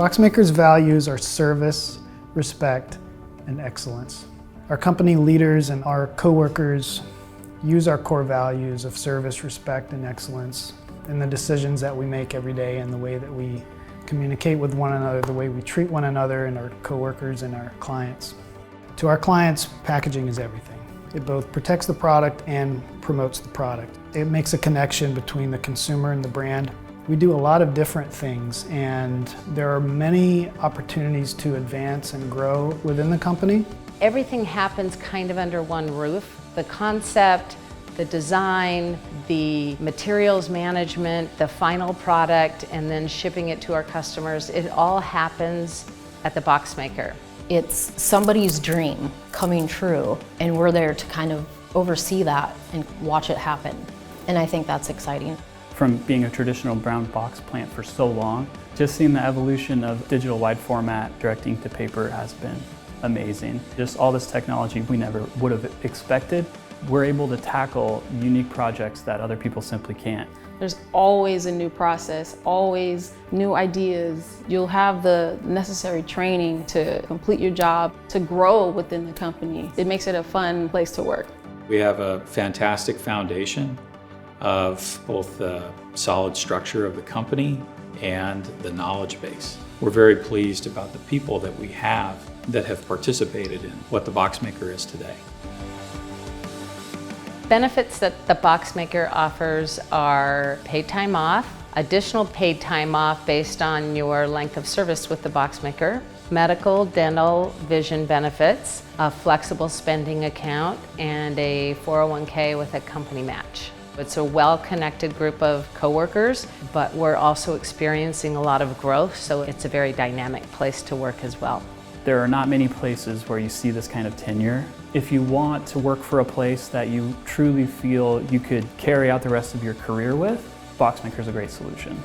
Boxmaker's values are service, respect, and excellence. Our company leaders and our coworkers use our core values of service, respect, and excellence in the decisions that we make every day and the way that we communicate with one another, the way we treat one another and our coworkers and our clients. To our clients, packaging is everything. It both protects the product and promotes the product. It makes a connection between the consumer and the brand. We do a lot of different things, and there are many opportunities to advance and grow within the company. Everything happens kind of under one roof. The concept, the design, the materials management, the final product, and then shipping it to our customers, it all happens at the Boxmaker. It's somebody's dream coming true, and we're there to kind of oversee that and watch it happen. And I think that's exciting. From being a traditional brown box plant for so long, just seeing the evolution of digital wide format directing to paper has been amazing. Just all this technology we never would have expected. We're able to tackle unique projects that other people simply can't. There's always a new process, always new ideas. You'll have the necessary training to complete your job, to grow within the company. It makes it a fun place to work. We have a fantastic foundation of both the solid structure of the company and the knowledge base. We're very pleased about the people that we have that have participated in what the Boxmaker is today. Benefits that the Boxmaker offers are paid time off, additional paid time off based on your length of service with the Boxmaker, medical, dental, vision benefits, a flexible spending account, and a 401k with a company match. It's a well-connected group of coworkers, but we're also experiencing a lot of growth, so it's a very dynamic place to work as well. There are not many places where you see this kind of tenure. If you want to work for a place that you truly feel you could carry out the rest of your career with, Boxmaker is a great solution.